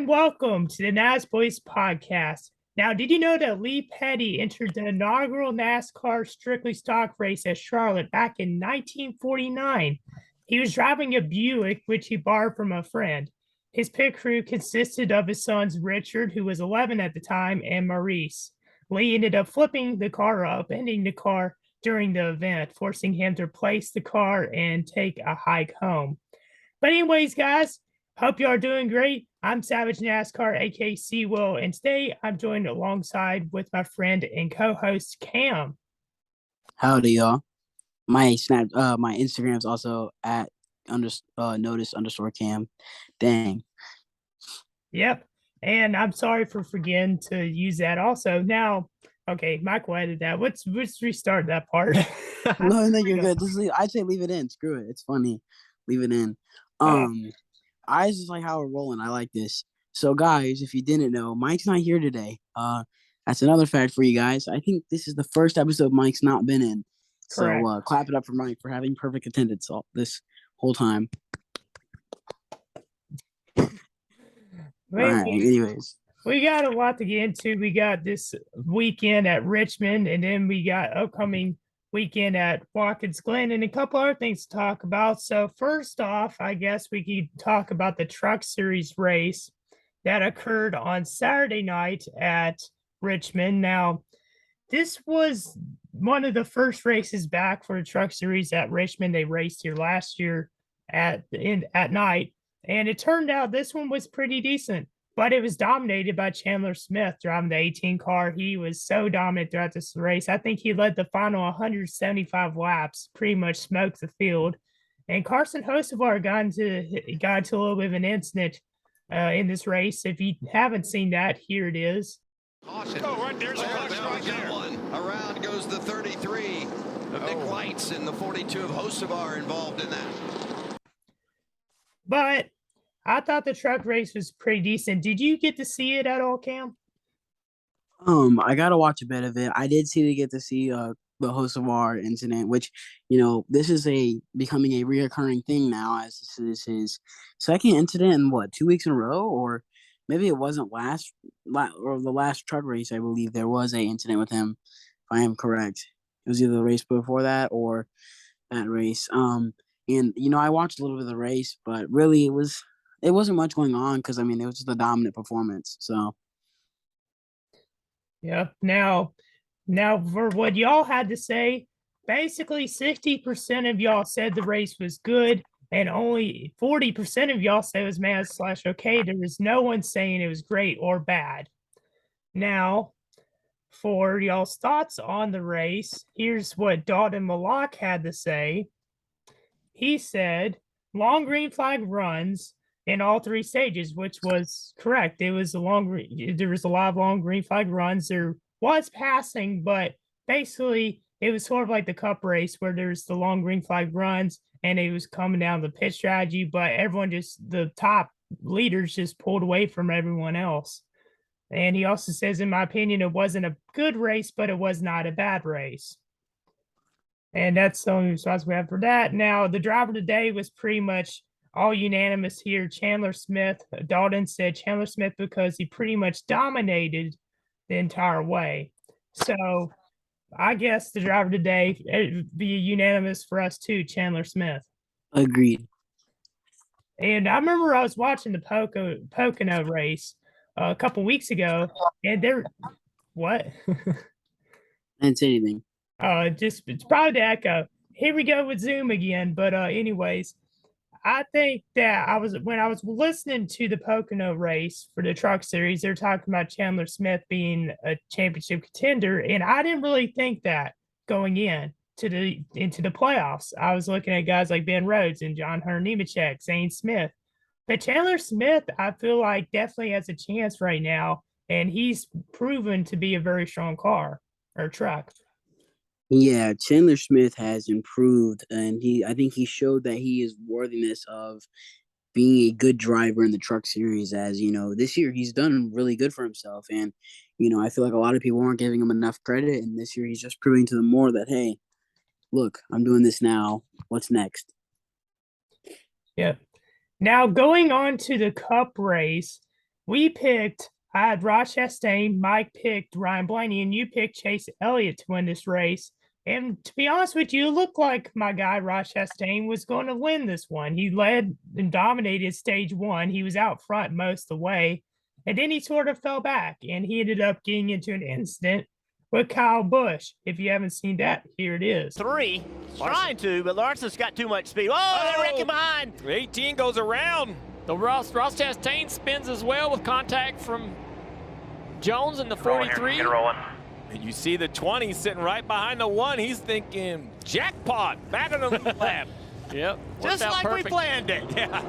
and welcome to the Nasboys podcast. Now, did you know that Lee Petty entered the inaugural NASCAR Strictly Stock race at Charlotte back in 1949? He was driving a Buick, which he borrowed from a friend. His pit crew consisted of his sons Richard, who was 11 at the time, and Maurice. Lee ended up flipping the car up, ending the car during the event, forcing him to replace the car and take a hike home. But anyways, guys, hope you are doing great. I'm Savage NASCAR, aka Will, and today I'm joined alongside with my friend and co-host Cam. Howdy, y'all. My Instagram's also at notice_cam. Dang. Yep. And I'm sorry for forgetting to use that also. Now, okay, Michael edited that. Let's restart that part. No, you're good. I'd say leave it in. Screw it. It's funny. Leave it in. I just like how we're rolling. I like this. So, guys, if you didn't know, Mike's not here today. That's another fact for you guys. I think this is the first episode Mike's not been in. Correct. So, clap it up for Mike for having perfect attendance all this whole time. All right. Anyways, we got a lot to get into. We got this weekend at Richmond, and then we got upcoming weekend at Watkins Glen and a couple other things to talk about. So first off, I guess we could talk about the Truck Series race that occurred on Saturday night at Richmond. Now, this was one of the first races back for the Truck Series at Richmond. They raced here last year at night, and it turned out this one was pretty decent. But it was dominated by Chandler Smith driving the 18 car. He was so dominant throughout this race. I think he led the final 175 laps, pretty much smoked the field. And Carson Hocevar got into a little bit of an incident in this race. If you haven't seen that, here it is. Caution. Oh, right there's a caution right there. One. Around goes the 33 of Nick Lights and the 42 of Hocevar involved in that. But I thought the truck race was pretty decent. Did you get to see it at all, Cam? I got to watch a bit of it. I did get to see the Hocevar incident, which, this is becoming a reoccurring thing now, as this is his second incident in 2 weeks in a row, or maybe it wasn't the last truck race. I believe there was a incident with him, if I am correct. It was either the race before that or that race. And I watched a little bit of the race, but really it wasn't much going on because, it was just a dominant performance. So, yeah. Now for what y'all had to say, basically 60% of y'all said the race was good, and only 40% of y'all said it was mad/okay. There was no one saying it was great or bad. Now, for y'all's thoughts on the race, here's what Dalton Malak had to say. He said, long green flag runs in all three stages, which was correct. There was a lot of long green flag runs. There was passing, but basically it was sort of like the cup race where there's the long green flag runs and it was coming down the pit strategy, but the top leaders just pulled away from everyone else. And he also says, in my opinion, it wasn't a good race, but it was not a bad race. And that's the only response we have for that. Now, the driver today was pretty much all unanimous here. Chandler Smith. Dalton said Chandler Smith because he pretty much dominated the entire way. So I guess the driver today, it'd be unanimous for us too, Chandler Smith. Agreed. And I remember I was watching the Pocono race a couple weeks ago, and what? I didn't say anything. It's probably the echo. Here we go with Zoom again. But anyways, I think that when I was listening to the Pocono race for the Truck Series, they're talking about Chandler Smith being a championship contender, and I didn't really think that going into the playoffs. I was looking at guys like Ben Rhodes and John Hunter Nemechek, Zane Smith, but Chandler Smith, I feel like definitely has a chance right now, and he's proven to be a very strong car or truck. Yeah, Chandler Smith has improved, and I think he showed that he is worthiness of being a good driver in the Truck Series. As this year he's done really good for himself, and I feel like a lot of people aren't giving him enough credit. And this year he's just proving to them more that, hey, look, I'm doing this now. What's next? Yeah. Now going on to the Cup race, I had Ross Chastain, Mike picked Ryan Blaney, and you picked Chase Elliott to win this race. And to be honest with you, it looked like my guy Ross Chastain was going to win this one. He led and dominated stage one. He was out front most of the way. And then he sort of fell back and he ended up getting into an incident with Kyle Busch. If you haven't seen that, here it is. Three, trying to, but Larson's got too much speed. Oh, they're wrecking behind. 18 goes around. The Ross Chastain spins as well with contact from Jones in the 43. And you see the 20 sitting right behind the 1. He's thinking, jackpot, back on the lap. Yep. Just like perfect. we planned it. Yeah.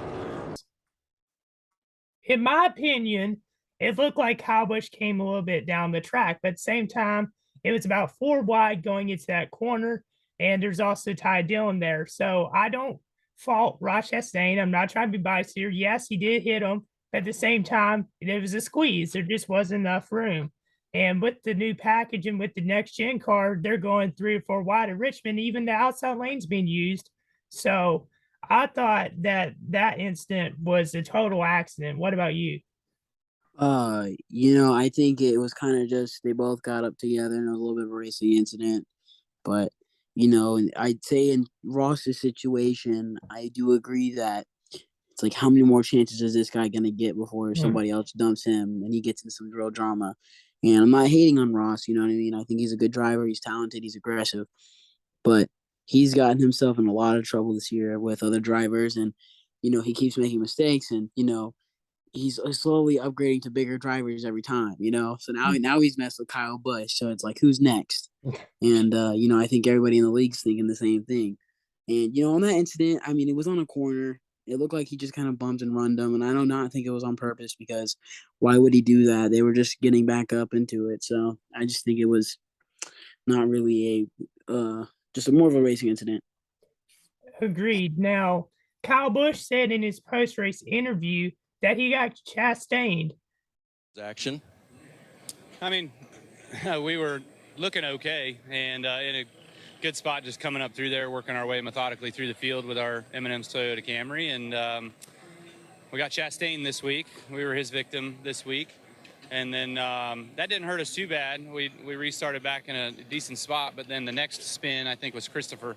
In my opinion, it looked like Kyle Busch came a little bit down the track, but at the same time, it was about 4 wide going into that corner, and there's also Ty Dillon there. So I don't fault Ross Chastain. I'm not trying to be biased here. Yes, he did hit him, but at the same time, there was a squeeze. There just wasn't enough room. And with the new package and with the next gen car, they're going 3 or 4 wide at Richmond. Even the outside lane's being used. So I thought that incident was a total accident. What about you? I think it was kind of just they both got up together and it was a little bit of a racing incident. But, I'd say in Ross's situation, I do agree that it's like how many more chances is this guy gonna get before somebody else dumps him and he gets in some real drama. And I'm not hating on Ross, you know what I mean? I think he's a good driver, he's talented, he's aggressive. But he's gotten himself in a lot of trouble this year with other drivers and, he keeps making mistakes and, he's slowly upgrading to bigger drivers every time, So now he's messed with Kyle Busch. So it's like, who's next? And, I think everybody in the league's thinking the same thing. And, on that incident, it was on a corner. It looked like he just kind of bumped and runned them. And I do not think it was on purpose because why would he do that? They were just getting back up into it. So I just think it was not really just more of a racing incident. Agreed. Now, Kyle Busch said in his post-race interview that he got chastained. Action. We were looking okay and in a good spot just coming up through there, working our way methodically through the field with our M&M's Toyota Camry. And we got chastained this week. We were his victim this week. And then that didn't hurt us too bad. We restarted back in a decent spot. But then the next spin, I think, was Christopher.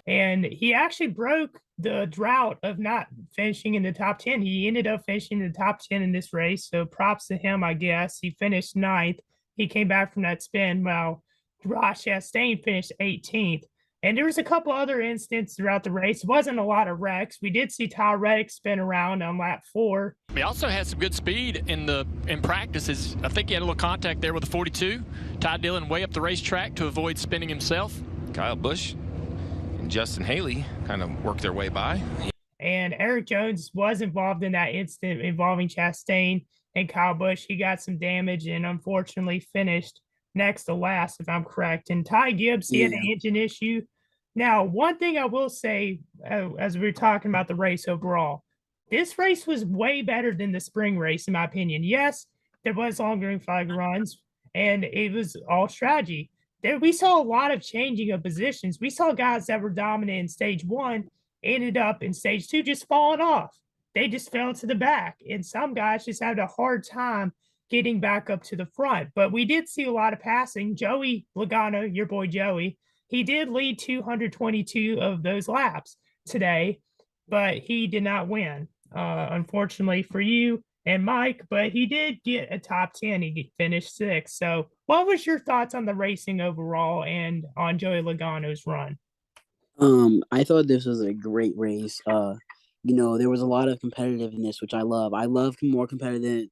And he actually broke the drought of not finishing in the top 10. He ended up finishing in the top 10 in this race. So props to him, I guess. He finished 9th. He came back from that spin while Ross Chastain finished 18th. And there was a couple other incidents throughout the race. It wasn't a lot of wrecks. We did see Ty Reddick spin around on lap 4. He also had some good speed in practices. I think he had a little contact there with the 42. Ty Dillon way up the racetrack to avoid spinning himself. Kyle Busch and Justin Haley kind of worked their way by. And Eric Jones was involved in that incident involving Chastain and Kyle Busch. He got some damage and unfortunately finished next to last, if I'm correct. And Ty Gibbs, he had an engine issue. Now, one thing I will say, as we were talking about the race overall, this race was way better than the spring race, in my opinion. Yes, there was long green flag runs, and it was all strategy. We saw a lot of changing of positions. We saw guys that were dominant in stage 1 ended up in stage 2 just falling off. They just fell to the back, and some guys just had a hard time getting back up to the front. But we did see a lot of passing. Joey Logano, your boy Joey, he did lead 222 of those laps today, but he did not win, unfortunately for you and Mike, but he did get a top 10. He finished 6th. So what was your thoughts on the racing overall and on Joey Logano's run? I thought this was a great race. There was a lot of competitiveness, which I love. I love more competitiveness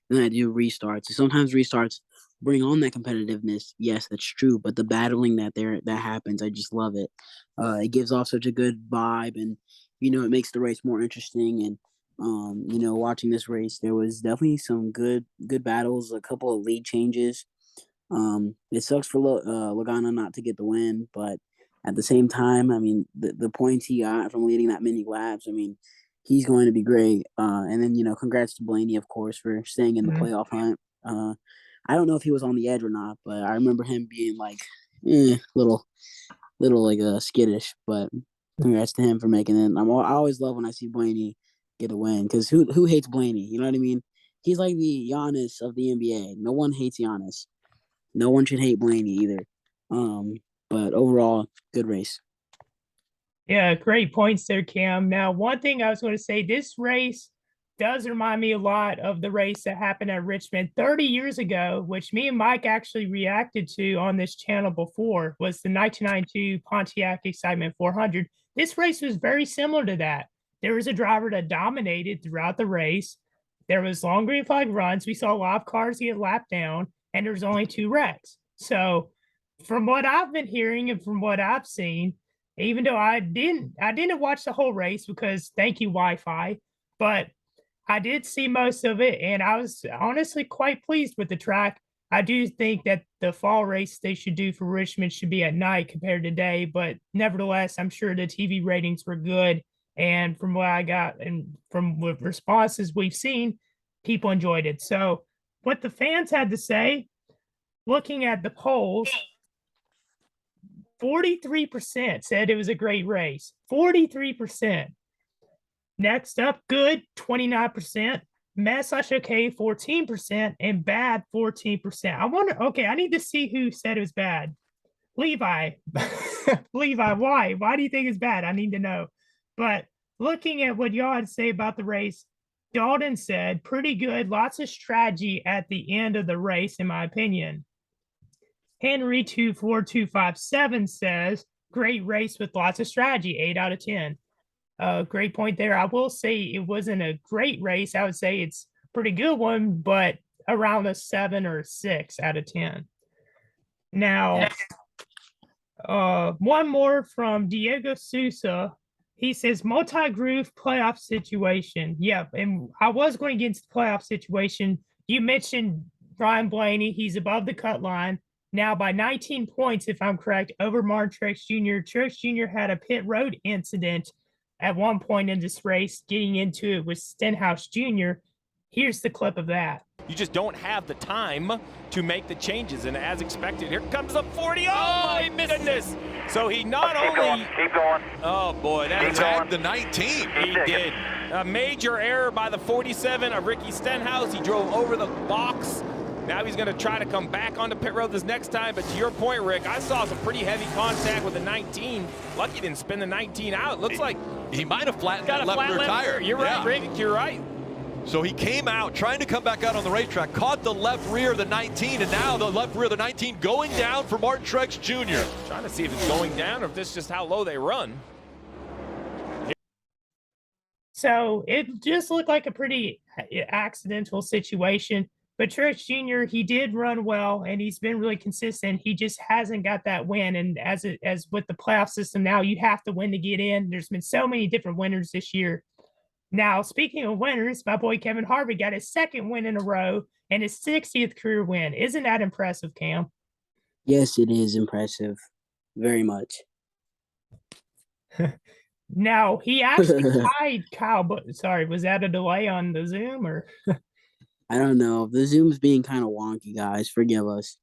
than I do restarts. Sometimes restarts bring on that competitiveness. Yes, that's true. But the battling that happens, I just love it. It gives off such a good vibe, and it makes the race more interesting. And watching this race, there was definitely some good battles, a couple of lead changes. It sucks for Logano not to get the win, but at the same time, the points he got from leading that many laps, he's going to be great. And then, congrats to Blaney, of course, for staying in the playoff hunt. I don't know if he was on the edge or not, but I remember him being like, little like skittish, but congrats to him for making it. I always love when I see Blaney get a win. Because who hates Blaney? You know what I mean? He's like the Giannis of the NBA. No one hates Giannis. No one should hate Blaney either. But overall, good race. Yeah, great points there, Cam. Now, one thing I was going to say, this race does remind me a lot of the race that happened at Richmond 30 years ago, which me and Mike actually reacted to on this channel before, was the 1992 Pontiac Excitement 400. This race was very similar to that. There was a driver that dominated throughout the race. There was long green flag runs. We saw a lot of cars get lapped down, and there was only 2 wrecks. So from what I've been hearing and from what I've seen, even though I didn't watch the whole race because thank you Wi-Fi, but I did see most of it, and I was honestly quite pleased with the track. I do think that the fall race they should do for Richmond should be at night compared to day, but nevertheless, I'm sure the TV ratings were good. And from what I got and from what responses we've seen, people enjoyed it. So, what the fans had to say, looking at the polls, 43% said it was a great race. 43%. Next up, good, 29%. Mad/okay, 14%, and bad, 14%. I wonder, okay, I need to see who said it was bad. Levi. Levi, why? Why do you think it's bad? I need to know. But looking at what y'all had to say about the race, Dalton said pretty good, lots of strategy at the end of the race, in my opinion. Henry24257 says, great race with lots of strategy, 8 out of 10. Great point there. I will say it wasn't a great race. I would say it's a pretty good one, but around a 7 or 6 out of 10. Now, one more from Diego Sousa. He says, multi-groove playoff situation. Yep, and I was going to get into the playoff situation. You mentioned Ryan Blaney. He's above the cut line. Now by 19 points, if I'm correct, over Martin Truex Jr. Truex Jr. had a pit road incident at one point in this race, getting into it with Stenhouse Jr. Here's the clip of that. You just don't have the time to make the changes, and as expected, here comes the 40. Oh, my goodness! So he not only keep going. Oh boy, that He tagged the 19. He did. A major error by the 47 of Ricky Stenhouse. He drove over the box. Now he's going to try to come back onto pit road this next time. But to your point, Rick, I saw some pretty heavy contact with the 19. Lucky didn't spin the 19 out. Looks like He might have flattened got that a left flat rear left tire. rear. You're right, Rick. You're right. So he came out trying to come back out on the racetrack, caught the left rear of the 19, and now the left rear of the 19 going down for Martin Truex Jr. Trying to see if it's going down or if this is just how low they run. So it just looked like a pretty accidental situation. But Truex Jr., he did run well, and he's been really consistent. He just hasn't got that win. And as with the playoff system now, you have to win to get in. There's been so many different winners this year. Now, speaking of winners, my boy Kevin Harvick got his 2nd win in a row and his 60th career win. Isn't that impressive, Cam? Yes, it is impressive. Very much. Now, he actually tied Kyle, but sorry, was that a delay on the Zoom or? I don't know. The Zoom's being kind of wonky, guys. Forgive us.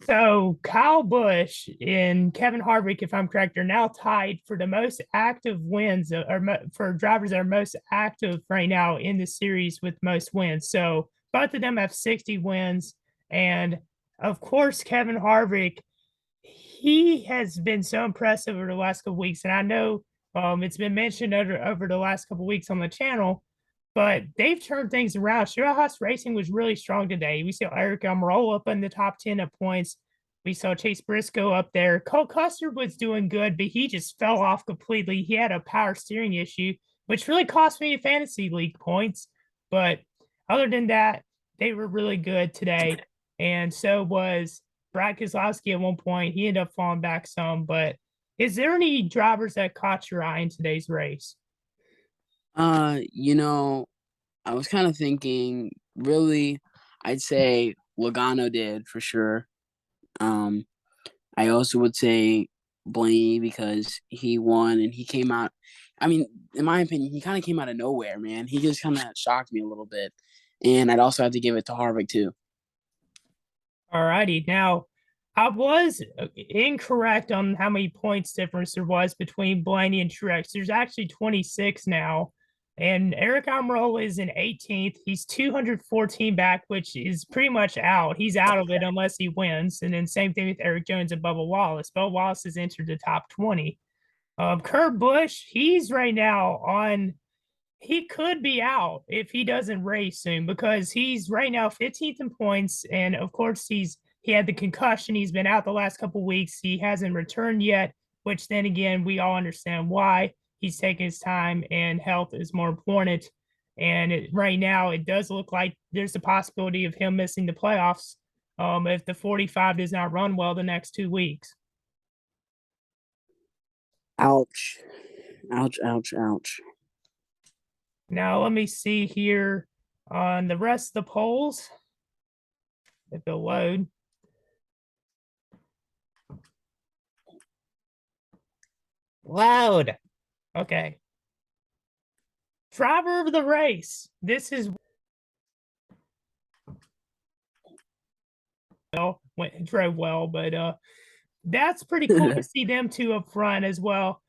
So Kyle Busch and Kevin Harvick, if I'm correct, are now tied for the most active wins, or for drivers that are most active right now in the series with most wins. So both of them have 60 wins. And of course, Kevin Harvick, he has been so impressive over the last couple weeks. And I know it's been mentioned over the last couple weeks on the channel, but they've turned things around. Haas Racing was really strong today. We saw Eric Almirola up in the top 10 at points. We saw Chase Briscoe up there. Cole Custer was doing good, but he just fell off completely. He had a power steering issue, which really cost me fantasy league points. But other than that, they were really good today. And so was Brad Keselowski at one point. He ended up falling back some. But is there any drivers that caught your eye in today's race? You know, I was kind of thinking, really, I'd say Logano did for sure. I also would say Blaney because he won and he came out. I mean, in my opinion, he kind of came out of nowhere, man. He just kind of shocked me a little bit. And I'd also have to give it to Harvick too. All righty. Now, I was incorrect on how many points difference there was between Blaney and Truex. There's actually 26 now. And Eric Almirola is in 18th. He's 214 back, which is pretty much out. He's out of it unless he wins. And then same thing with Eric Jones and Bubba Wallace. Bubba Wallace has entered the top 20. Kurt Busch, he's right now on. He could be out if he doesn't race soon because he's right now 15th in points, and of course he had the concussion. He's been out the last couple weeks. He hasn't returned yet, which then again we all understand why. He's taking his time, and health is more important. And right now it does look like there's a possibility of him missing the playoffs if the 45 does not run well the next 2 weeks. Ouch. Ouch, ouch, ouch. Now, let me see here on the rest of the polls, if they'll load. Loud. Okay. Driver of the race. This is drove well, but that's pretty cool to see them two up front as well.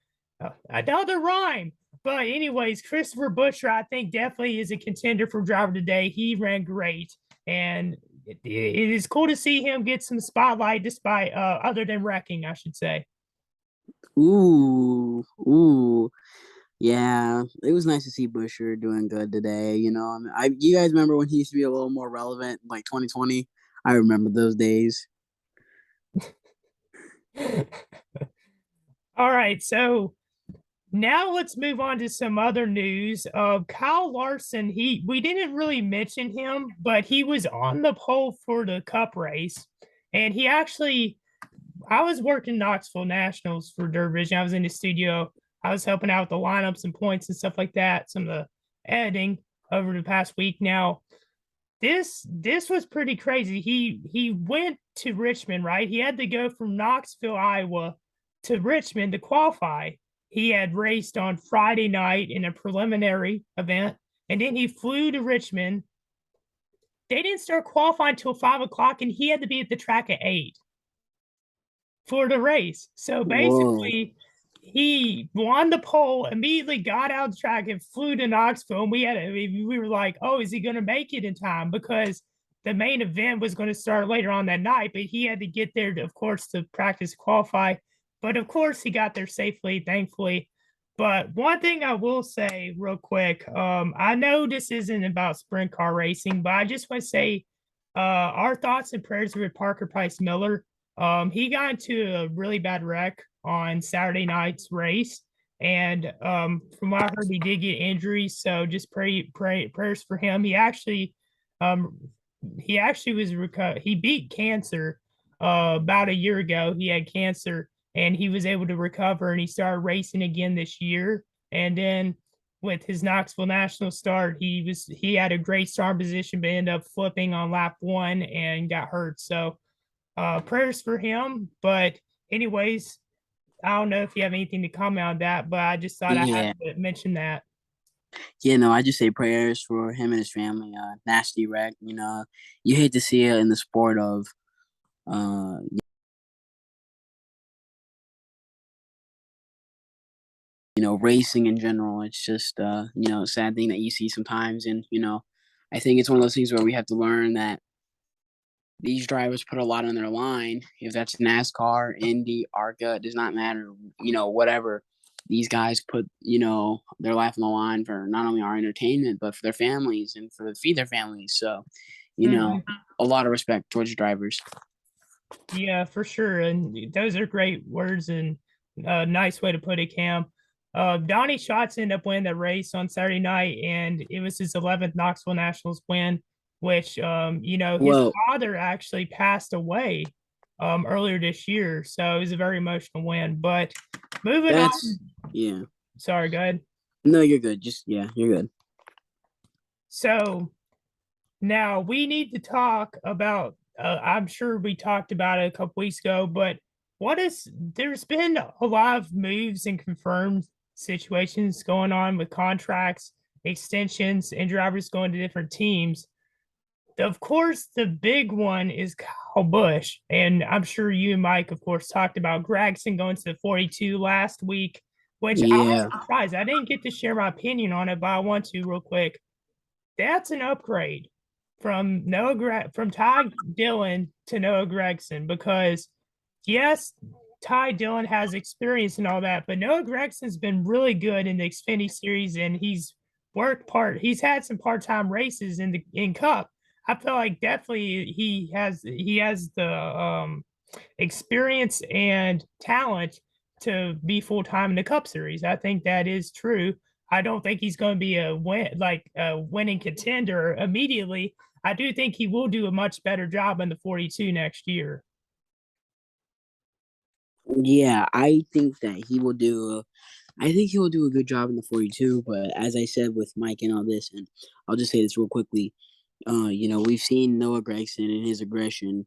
Another rhyme. But anyways, Christopher Buescher, I think definitely is a contender for driver today. He ran great, and it is cool to see him get some spotlight despite other than wrecking, I should say. Ooh. Yeah, it was nice to see Buescher doing good today. You know, you guys remember when he used to be a little more relevant, like 2020? I remember those days. All right, so now let's move on to some other news. Kyle Larson, we didn't really mention him, but he was on the pole for the Cup race, and I was working Knoxville Nationals for Dirt Vision. I was in the studio. I was helping out with the lineups and points and stuff like that, some of the editing over the past week. Now, this was pretty crazy. He went to Richmond, right? He had to go from Knoxville, Iowa to Richmond to qualify. He had raced on Friday night in a preliminary event, and then he flew to Richmond. They didn't start qualifying until 5 o'clock, and he had to be at the track at 8 for the race. So basically, he won the pole, immediately got out of the track and flew to Knoxville. And we were like, oh, is he going to make it in time? Because the main event was going to start later on that night, but he had to get there, of course, to practice qualify. But of course, he got there safely, thankfully. But one thing I will say real quick, I know this isn't about sprint car racing, but I just want to say our thoughts and prayers with Parker Price Miller. He got into a really bad wreck on Saturday night's race. And from what I heard, he did get injuries. So just prayers for him. He actually he beat cancer about a year ago. He had cancer, and he was able to recover, and he started racing again this year. And then with his Knoxville National start, he had a great start position, but ended up flipping on lap 1 and got hurt. So prayers for him. But anyways, I don't know if you have anything to comment on that, but I just thought I had to mention that. Yeah, no, I just say prayers for him and his family. Nasty wreck, you know. You hate to see it in the sport of racing in general. It's just a sad thing that you see sometimes. And I think it's one of those things where we have to learn that these drivers put a lot on their line. If that's NASCAR, Indy, ARCA, it does not matter, whatever. These guys put, their life on the line for not only our entertainment, but for their families and for to feed their families. So, a lot of respect towards drivers. Yeah, for sure. And those are great words and a nice way to put it, Cam. Donnie Schatz ended up winning the race on Saturday night, and it was his 11th Knoxville Nationals win, which, his father actually passed away earlier this year. So it was a very emotional win. But moving on. Yeah. Sorry, go ahead. No, you're good. You're good. So now we need to talk about, I'm sure we talked about it a couple weeks ago, but there's been a lot of moves and confirmed situations going on with contracts, extensions, and drivers going to different teams. Of course, the big one is Kyle Busch. And I'm sure you and Mike, of course, talked about Gregson going to the 42 last week, which I was Yeah. surprised. I didn't get to share my opinion on it, but I want to real quick. That's an upgrade from from Ty Dillon to Noah Gregson, because yes, Ty Dillon has experience and all that, but Noah Gregson's been really good in the Xfinity series, and he's he's had some part-time races in Cup. I feel like definitely he has the experience and talent to be full-time in the Cup series. I think that is true. I don't think he's going to be a winning contender immediately. I do think he will do a much better job in the 42 next year. Yeah, I think that he will do. I think he will do a good job in the 42. But as I said with Mike and all this, and I'll just say this real quickly. We've seen Noah Gregson and his aggression.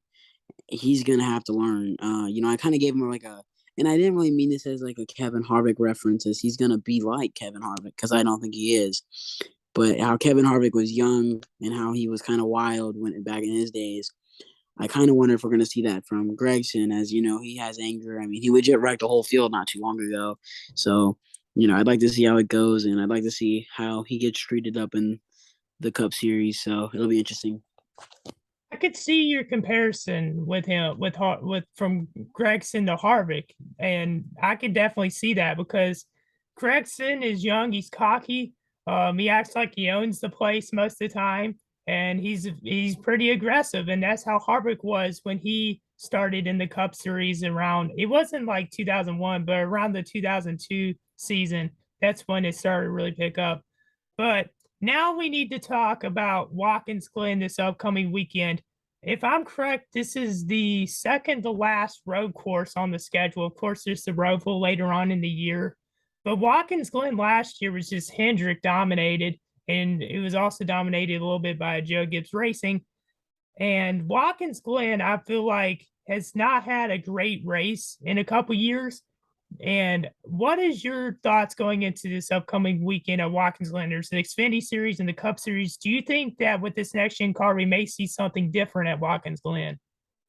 He's gonna have to learn. I kind of gave him and I didn't really mean this as like a Kevin Harvick reference, as he's gonna be like Kevin Harvick, because I don't think he is. But how Kevin Harvick was young and how he was kind of wild when back in his days, I kind of wonder if we're going to see that from Gregson, as he has anger. I mean, he legit wrecked the whole field not too long ago. So, I'd like to see how it goes, and I'd like to see how he gets treated up in the Cup Series. So it'll be interesting. I could see your comparison with him with from Gregson to Harvick, and I could definitely see that because Gregson is young, he's cocky, he acts like he owns the place most of the time, and he's pretty aggressive, and that's how Harvick was when he started in the Cup Series around. It wasn't like 2001, but around the 2002 season, that's when it started to really pick up. But now we need to talk about Watkins Glen this upcoming weekend. If I'm correct, this is the second to last road course on the schedule. Of course, there's the Roval later on in the year. But Watkins Glen last year was just Hendrick dominated, and it was also dominated a little bit by Joe Gibbs Racing. And Watkins Glen, I feel like, has not had a great race in a couple years. And what is your thoughts going into this upcoming weekend at Watkins Glen? There's the Xfinity Series and the Cup Series. Do you think that with this next gen car, we may see something different at Watkins Glen?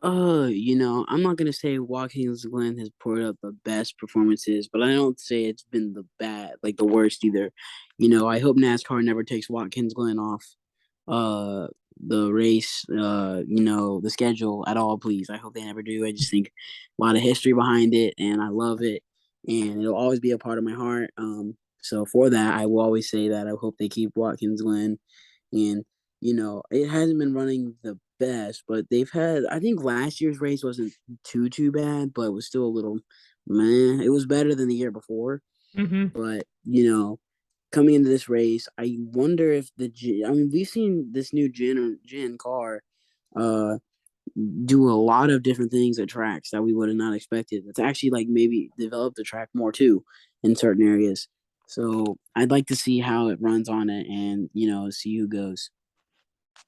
I'm not gonna say Watkins Glen has poured out the best performances, but I don't say it's been the worst either. I hope NASCAR never takes Watkins Glen off the race, the schedule at all, please. I hope they never do. I just think a lot of history behind it, and I love it, and it'll always be a part of my heart. So for that, I will always say that I hope they keep Watkins Glen, and it hasn't been running the best, but I think last year's race wasn't too bad, but it was still a little meh. It was better than the year before, Mm-hmm. but coming into this race, I wonder if we've seen this new gen car do a lot of different things at tracks that we would have not expected. It's actually like maybe develop the track more too in certain areas. So I'd like to see how it runs on it, and see who goes.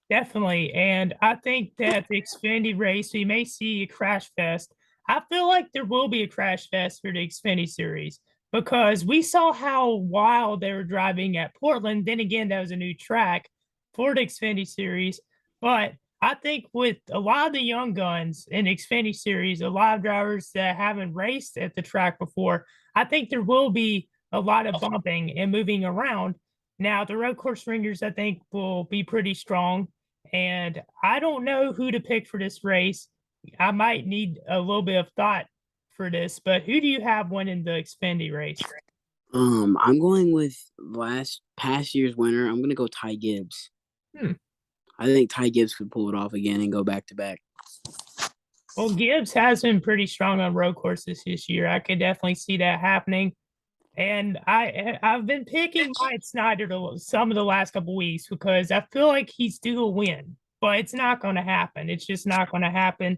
Definitely. And I think that the Xfinity race, we may see a crash fest. I feel like there will be a crash fest for the Xfinity series because we saw how wild they were driving at Portland. Then again, that was a new track for the Xfinity series. But I think with a lot of the young guns in the Xfinity series, a lot of drivers that haven't raced at the track before, I think there will be a lot of bumping and moving around. Now, the road course ringers, I think, will be pretty strong. And I don't know who to pick for this race. I might need a little bit of thought for this, but who do you have winning the Xfinity race? I'm going with past year's winner. I'm gonna go Ty Gibbs. Hmm. I think Ty Gibbs could pull it off again and go back to back. Well, Gibbs has been pretty strong on road courses this year. I could definitely see that happening. And I've been picking Mike Snyder to some of the last couple weeks because I feel like he's due a win, but it's not going to happen. It's just not going to happen.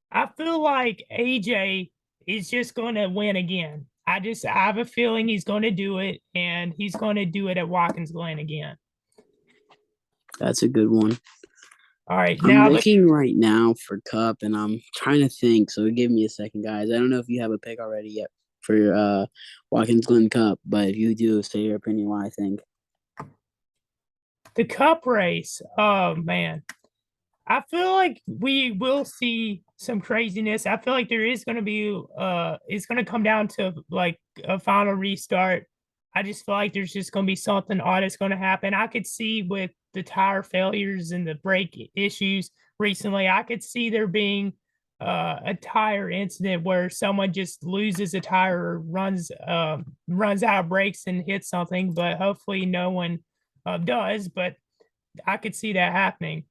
I feel like AJ is just going to win again. I have a feeling he's going to do it, and he's going to do it at Watkins Glen again. That's a good one. All right, I'm looking right now for Cup, and I'm trying to think. So give me a second, guys. I don't know if you have a pick already yet for Watkins Glen Cup, but if you do, say your opinion why I think. The Cup race. Oh man. I feel like we will see some craziness. I feel like there is going to be it's going to come down to like a final restart. I just feel like there's just going to be something odd that's going to happen. I could see with the tire failures and the brake issues recently, I could see there being a tire incident where someone just loses a tire or runs out of brakes and hits something, but hopefully no one does. But I could see that happening.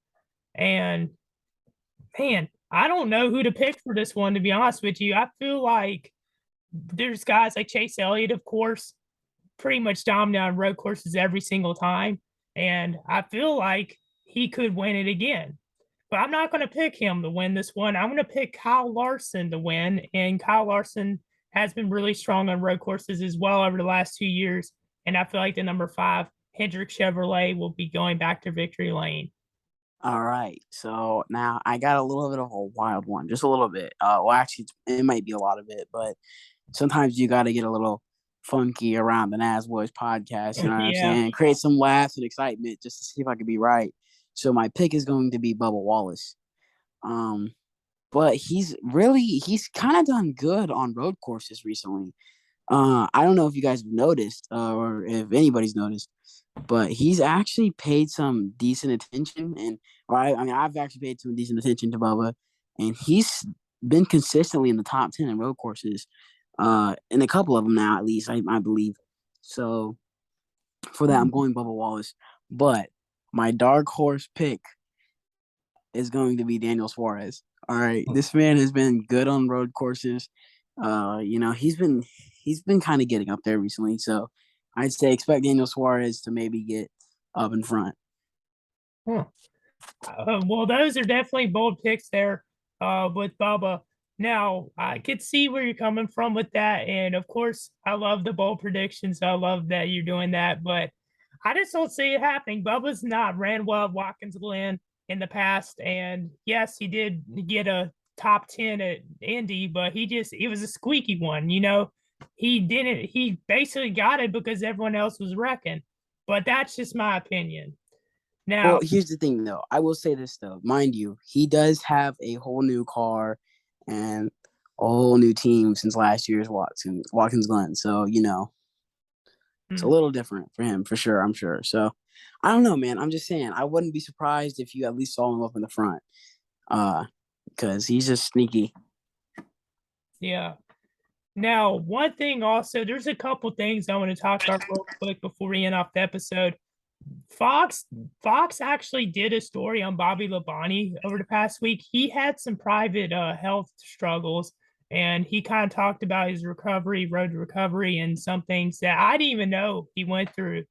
And man, I don't know who to pick for this one, to be honest with you. I feel like there's guys like Chase Elliott, of course, pretty much dominant on road courses every single time. And I feel like he could win it again. But I'm not going to pick him to win this one. I'm going to pick Kyle Larson to win. And Kyle Larson has been really strong on road courses as well over the last 2 years. And I feel like the number 5, Hendrick Chevrolet, will be going back to victory lane. All right. So now I got a little bit of a wild one, just a little bit. Well, actually, it might be a lot of it, but sometimes you got to get a little funky around the Nasboys podcast. You know what I'm Yeah. saying? Create some laughs and excitement just to see if I could be right. So my pick is going to be Bubba Wallace. But he's kind of done good on road courses recently. I don't know if you guys have noticed or if anybody's noticed, but he's actually paid some decent attention. And I've actually paid some decent attention to Bubba, and he's been consistently in the top 10 in road courses, in a couple of them now, at least, I believe. So for that, I'm going Bubba Wallace. But my dark horse pick is going to be Daniel Suarez. All right, this man has been good on road courses. He's been kind of getting up there recently, so I'd say expect Daniel Suarez to maybe get up in front. Well, those are definitely bold picks there with Bubba. Now, I could see where you're coming from with that. And of course, I love the bold predictions. I love that you're doing that, but I just don't see it happening. Bubba's not ran well at Watkins Glen in the past. And yes, he did get a top 10 at Indy, but it was a squeaky one. He basically got it because everyone else was wrecking. But that's just my opinion. Now, Well, here's the thing, though. I will say this, though. Mind you, he does have a whole new car and a whole new team since last year's Watkins Glen. So, it's a little different for him, for sure, I'm sure. So, I don't know, man. I'm just saying, I wouldn't be surprised if you at least saw him up in the front because he's just sneaky. Yeah. Now, one thing also, there's a couple things I want to talk about real quick before we end off the episode. Fox actually did a story on Bobby Labonte over the past week. He had some private health struggles, and he kind of talked about his road to recovery, and some things that I didn't even know he went through.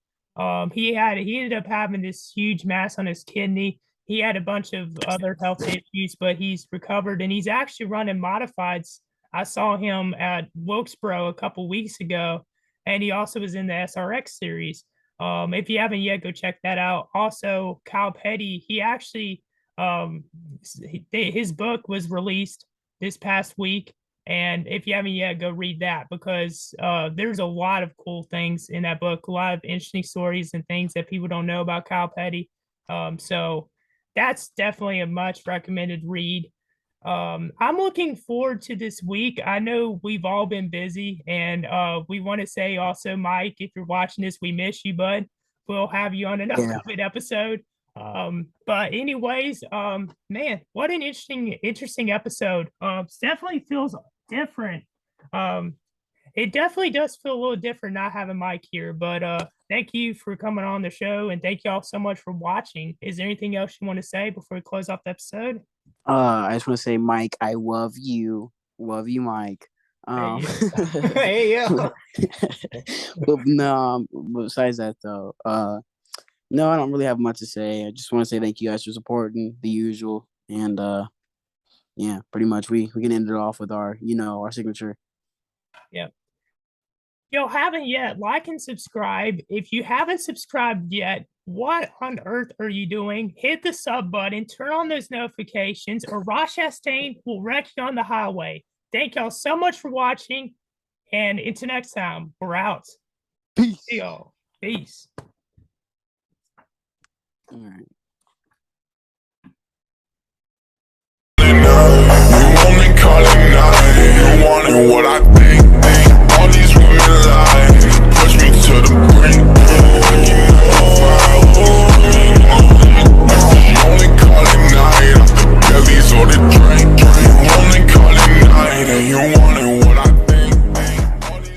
He ended up having this huge mass on his kidney. He had a bunch of other health issues, but he's recovered, and he's actually running modifieds. I saw him at Wilkesboro a couple weeks ago, and he also was in the SRX series. If you haven't yet, go check that out. Also, Kyle Petty, he actually, his book was released this past week. And if you haven't yet, go read that because there's a lot of cool things in that book, a lot of interesting stories and things that people don't know about Kyle Petty. So that's definitely a much recommended read. I'm looking forward to this week. I know we've all been busy, and we want to say also, Mike, if you're watching this, we miss you, bud. We'll have you on an upcoming episode. But anyways, man, what an interesting episode. Definitely feels different. It definitely does feel a little different not having Mike here, but thank you for coming on the show, and thank y'all so much for watching. Is there anything else you want to say before we close off the episode? I just want to say, Mike, I love you. Love you, Mike. Hey, yo. But no, besides that, though, no, I don't really have much to say. I just want to say thank you guys for supporting the usual. And yeah, pretty much we can end it off with our signature. Yeah. Yo, haven't yet, like and subscribe. If you haven't subscribed yet, what on earth are you doing? Hit the sub button, turn on those notifications, or Ross Chastain will wreck you on the highway. Thank y'all so much for watching, and until next time, we're out. Peace. See y'all. Peace. All right.